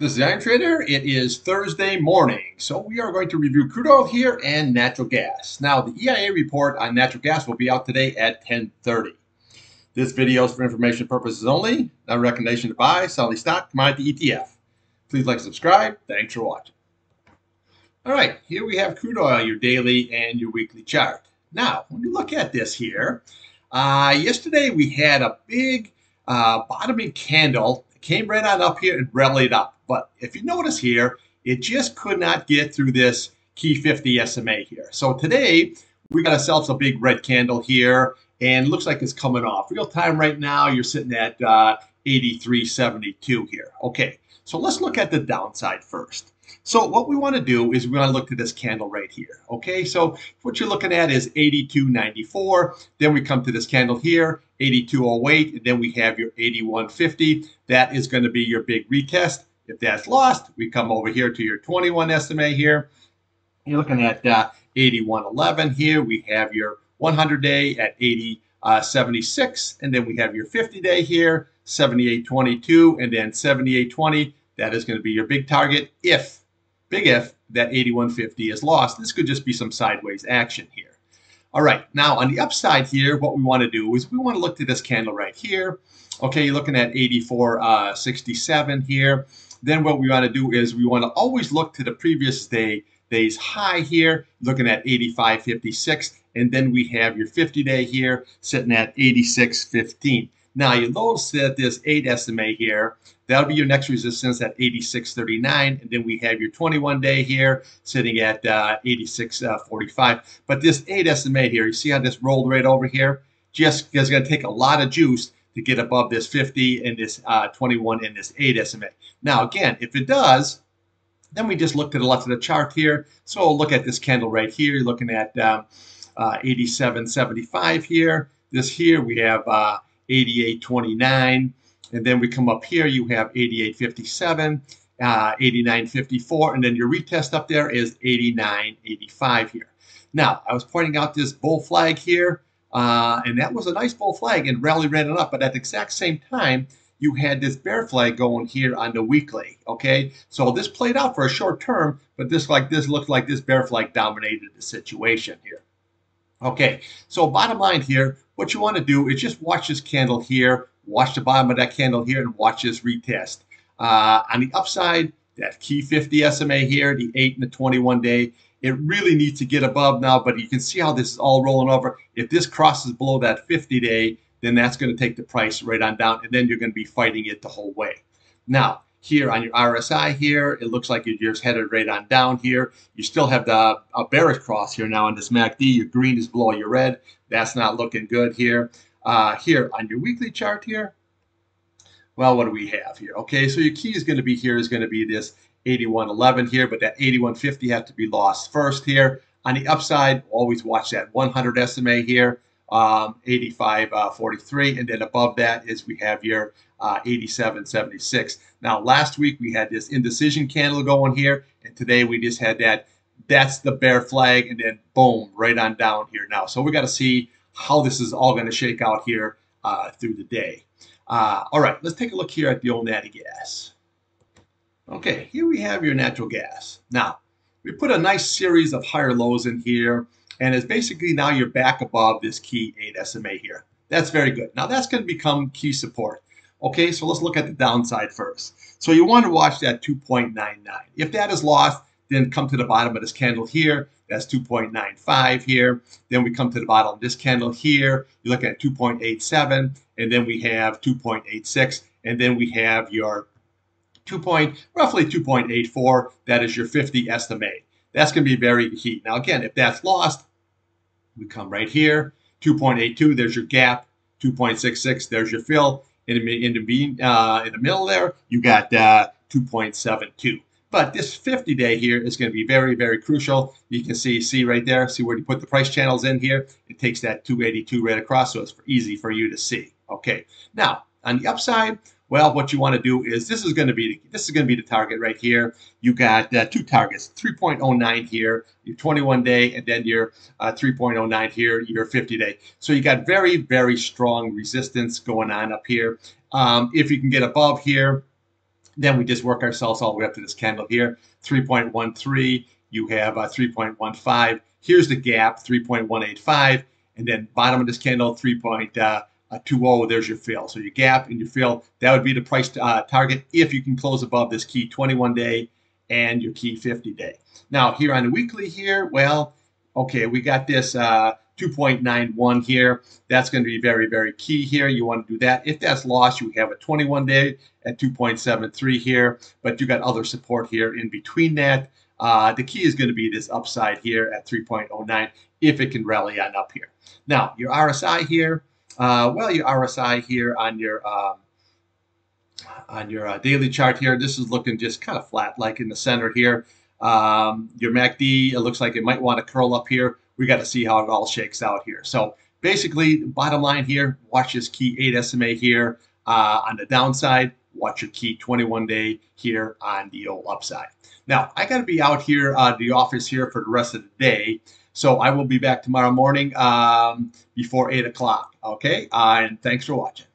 This is the Iron Trader. It is Thursday morning, so we are going to review crude oil here and natural gas. Now, the EIA report on natural gas will be out today at 10:30. This video is for information purposes only, not a recommendation to buy, sell any stock, commodity, ETF. Please like and subscribe. Thanks for watching. All right, here we have crude oil, your daily and your weekly chart. Now, when you look at this here, yesterday we had a big bottoming candle. It came right on up here and rallied up. But if you notice here, it just could not get through this key 50 SMA here. So today, we got ourselves a big red candle here, and it looks like it's coming off. Real time right now, you're sitting at 83.72 here. Okay, so let's look at the downside first. So what we want to do is we want to look at this candle right here. Okay, so what you're looking at is 82.94. Then we come to this candle here, 82.08, and then we have your 81.50. That is going to be your big retest. If that's lost, we come over here to your 21 SMA here. You're looking at 81.11 here. We have your 100-day at 80.76, and then we have your 50-day here, 78.22, and then 78.20. That is going to be your big target if that 81.50 is lost. This could just be some sideways action here. All right, now on the upside here, what we want to do is we want to look to this candle right here. Okay, you're looking at 84.67 here. Then what we want to do is we want to always look to the previous day's high here, looking at 85.56, and then we have your 50-day here sitting at 86.15. Now you'll notice that this 8 SMA here, that'll be your next resistance at 86.39, and then we have your 21-day here sitting at 86.45. But this 8 SMA here, you see how this rolled right over here? Just is going to take a lot of juice to get above this 50 and this 21 and this 8 SMA. Now again, if it does, then we just look to the left of the chart here. So look at this candle right here. You're looking at 87.75 here. This here we have 88.29, and then we come up here, you have 88.57, 89.54, and then your retest up there is 89.85 here. Now, I was pointing out this bull flag here, and that was a nice bull flag, and rally ran it up, but at the exact same time, you had this bear flag going here on the weekly, okay? So this played out for a short term, but this looked like this bear flag dominated the situation here. Okay, so bottom line here, what you want to do is just watch this candle here, watch the bottom of that candle here, and watch this retest. On the upside, that key 50 SMA here, the 8 and the 21-day, it really needs to get above now, but you can see how this is all rolling over. If this crosses below that 50-day, then that's going to take the price right on down, and then you're going to be fighting it the whole way. Now, here on your RSI here, it looks like you're just headed right on down here. You still have a bearish cross here now on this MACD. Your green is below your red. That's not looking good here. Here on your weekly chart here, well, what do we have here? Okay, so your key is going to be here is going to be this 81.11 here, but that 81.50 has to be lost first here. On the upside, always watch that 100 SMA here, 85.43, and then above that is we have your 87.76. Now, last week we had this indecision candle going here, and today we just had that. That's the bear flag, and then boom, right on down here now. So we got to see how this is all going to shake out here through the day. All right, let's take a look here at the old natty gas. Okay, here we have your natural gas. Now, we put a nice series of higher lows in here, and it's basically now you're back above this key 8 SMA here. That's very good. Now, that's going to become key support. Okay, so let's look at the downside first. So you want to watch that 2.99. If that is lost, then come to the bottom of this candle here. That's 2.95 here. Then we come to the bottom of this candle here. You look at 2.87, and then we have 2.86, and then we have your roughly 2.84. That is your 50 estimate. That's going to be very key. Now, again, if that's lost, we come right here. 2.82, there's your gap. 2.66, there's your fill. In the middle there, you got 2.72. But this 50-day here is going to be very, very crucial. You can see right there, see where you put the price channels in here. It takes that 282 right across, so it's easy for you to see. Okay, now on the upside, well, what you want to do is this is going to be the target right here. You got two targets, 3.09 here, your 21-day, and then your 3.09 here, your 50-day. So you got very, very strong resistance going on up here. If you can get above here, Then we just work ourselves all the way up to this candle here, 3.13. You have 3.15. Here's the gap, 3.185. And then bottom of this candle, 3.20. There's your fill. So your gap and your fill, that would be the price target if you can close above this key 21-day and your key 50-day. Now, here on the weekly here, well, okay, we got this 2.91 here. That's going to be very, very key here. You want to do that. If that's lost, you have a 21-day at 2.73 here, but you got other support here in between that. The key is going to be this upside here at 3.09 if it can rally on up here. Now, your RSI here, your RSI here on your daily chart here, this is looking just kind of flat, like in the center here. Your MACD, it looks like it might want to curl up here. We got to see how it all shakes out here. So basically, bottom line here, watch this key 8 SMA here on the downside. Watch your key 21-day here on the old upside. Now, I got to be out here at the office here for the rest of the day. So I will be back tomorrow morning before 8 o'clock. Okay, and thanks for watching.